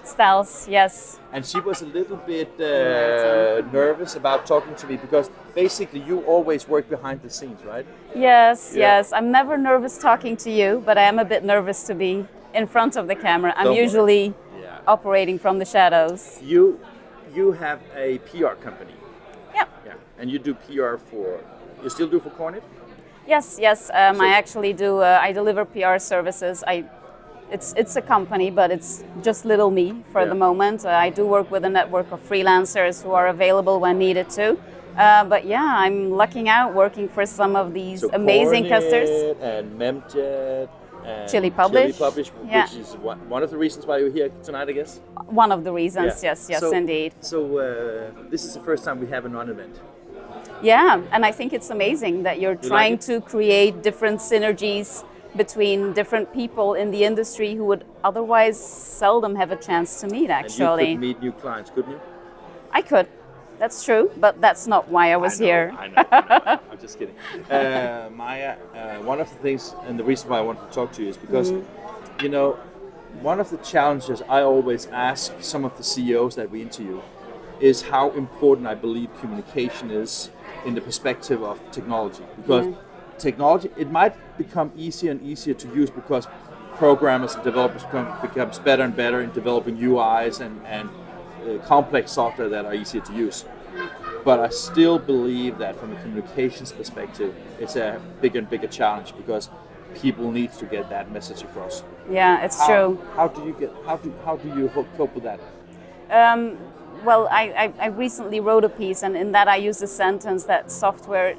Staels, yes. And she was a little bit nervous about talking to me because basically you always work behind the scenes, right? Yes, Yeah. yes. I'm never nervous talking to you, but I am a bit nervous to be in front of the camera. I'm Don't worry. usually operating from the shadows. You have a PR company. Yeah. Yeah. And you do PR for, you still do for Kornit? Yes, yes. I actually do. I deliver PR services. It's a company, but it's just little me for the moment. I do work with a network of freelancers who are available when needed to. But yeah, I'm lucking out working for some of these amazing customers. And Memjet and Chili Publish, which is one of the reasons why you're here tonight, I guess. One of the reasons, yes, indeed. So this is the first time we have a non-event. Yeah, and I think it's amazing that you're trying to create different synergies between different people in the industry who would otherwise seldom have a chance to meet, actually. And you could meet new clients, couldn't you? I could. That's true, but that's not why I was here. I know. I'm just kidding. Maya, one of the things, and the reason why I wanted to talk to you is because, you know, one of the challenges I always ask some of the CEOs that we interview is how important I believe communication is in the perspective of technology. Because technology, it might become easier and easier to use because programmers and developers becomes better and better in developing UIs and complex software that are easier to use. But I still believe that from a communications perspective, it's a bigger and bigger challenge because people need to get that message across. Yeah, it's true. How do you cope with that? Well, I recently wrote a piece, and in that I use the sentence that software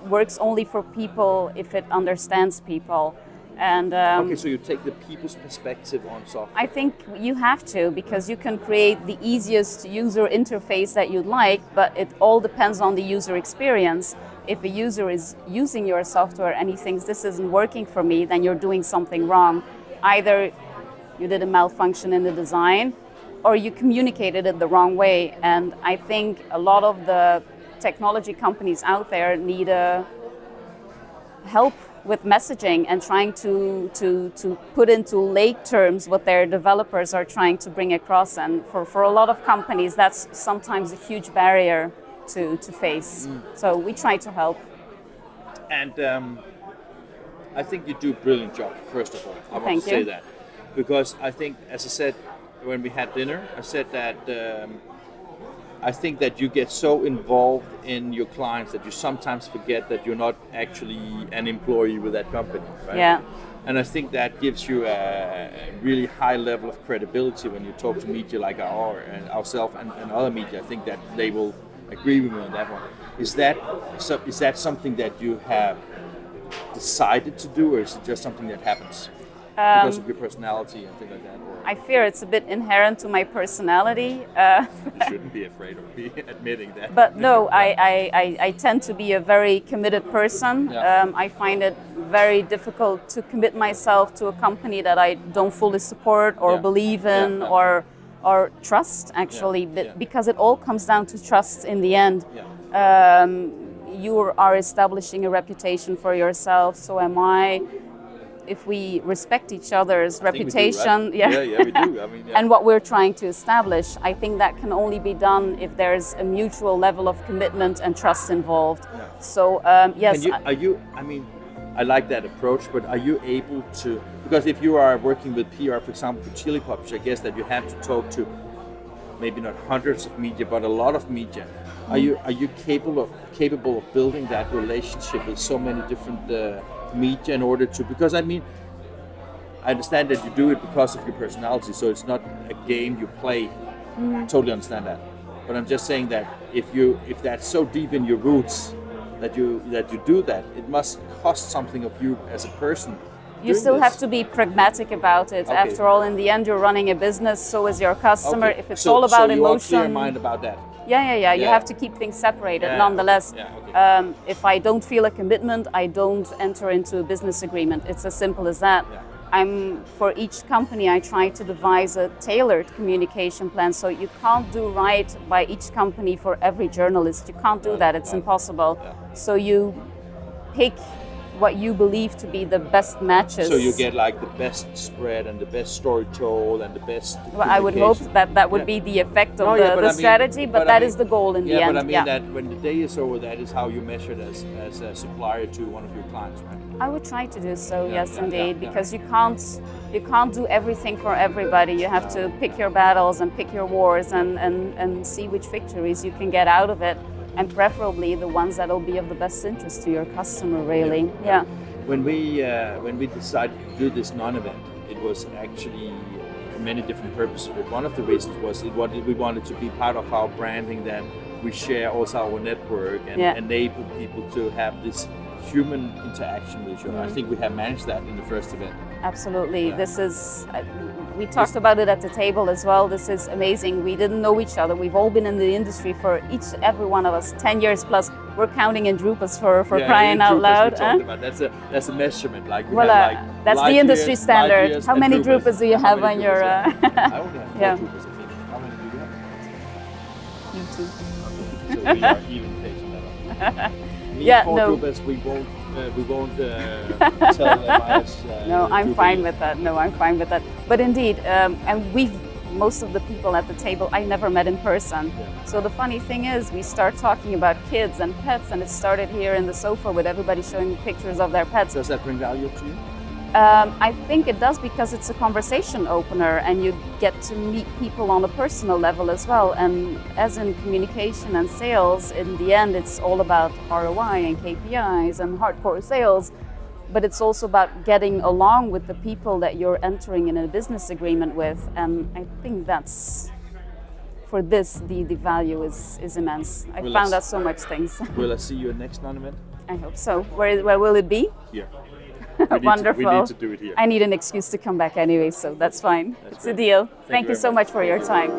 works only for people if it understands people. And okay, so you take the people's perspective on software. I think you have to, because you can create the easiest user interface that you'd like, but it all depends on the user experience. If a user is using your software and he thinks this isn't working for me, then you're doing something wrong. Either you did a malfunction in the design, or you communicated it the wrong way. And I think a lot of the technology companies out there need help with messaging and trying to put into lake terms what their developers are trying to bring across. And for a lot of companies, that's sometimes a huge barrier to face. So we try to help. And I think you do a brilliant job, first of all. I want to say that. Because I think, as I said, when we had dinner, I said that I think that you get so involved in your clients that you sometimes forget that you're not actually an employee with that company, right? Yeah. And I think that gives you a really high level of credibility when you talk to media like ourselves and other media. I think that they will agree with me on that one. Is that something that you have decided to do, or is it just something that happens because of your personality and things like that? Or? I fear it's a bit inherent to my personality. You shouldn't be afraid of me admitting that. But no, I tend to be a very committed person. Yeah. I find it very difficult to commit myself to a company that I don't fully support or believe in or trust, actually, because it all comes down to trust in the end. Yeah. You are establishing a reputation for yourself, so am I. If we respect each other's reputation, we do, right? We do. I mean, and what we're trying to establish, I think that can only be done if there's a mutual level of commitment and trust involved. Yeah. So yes. I like that approach, but are you able to? Because if you are working with PR, for example, for Chili Publish, I guess that you have to talk to maybe not hundreds of media, but a lot of media. Are you capable of building that relationship with so many different media in order to? Because I mean, I understand that you do it because of your personality, so it's not a game you play. I totally understand that, but I'm just saying that if that's so deep in your roots that you do that, it must cost something of you as a person. You still have to be pragmatic about it. Okay. After all, in the end, you're running a business, so is your customer. Okay. If it's all about emotion, so you are clear mind about that. Yeah. You have to keep things separated. Nonetheless, if I don't feel a commitment, I don't enter into a business agreement. It's as simple as that. Yeah. For each company, I try to devise a tailored communication plan. So you can't do right by each company for every journalist. You can't do that. It's impossible. Yeah. So you pick what you believe to be the best matches. So you get like the best spread and the best story told and the best. Well, I would hope that would be the effect of the strategy, but that is the goal in the end. Yeah, but I mean that when the day is over, that is how you measure it as a supplier to one of your clients, right? I would try to do so, yes, indeed, because you can't do everything for everybody. You have to pick your battles and pick your wars and see which victories you can get out of it, and preferably the ones that will be of the best interest to your customer, really. Yeah. When we decided to do this non-event, it was actually for many different purposes. But one of the reasons was we wanted to be part of our branding, that we share also our network and enable people to have this human interaction with each other. I think we have managed that in the first event. Absolutely. Yeah. This is, we talked about it at the table as well. This is amazing. We didn't know each other. We've all been in the industry for every one of us, 10 years plus. We're counting in Drupas for crying out loud. That's a measurement. Like we well, have like that's the industry standard. How many Drupas do you have on your... I only have 4 Drupas, I think. How many do you have? You too. So we are even paced on that. Drupas, we won't tell Maya's. No, I'm fine with that. No, I'm fine with that. But indeed, and most of the people at the table I never met in person. Yeah. So the funny thing is, we start talking about kids and pets, and it started here in the sofa with everybody showing pictures of their pets. Does that bring value to you? I think it does, because it's a conversation opener and you get to meet people on a personal level as well. And as in communication and sales, in the end, it's all about ROI and KPIs and hardcore sales. But it's also about getting along with the people that you're entering in a business agreement with. And I think that's, for this, the value is immense. I found out so much things. Will I see you at next non-event? I hope so. Where will it be? Here. Wonderful. We need to do it here. I need an excuse to come back anyway, so that's fine. It's a deal. Thank you so much for your time.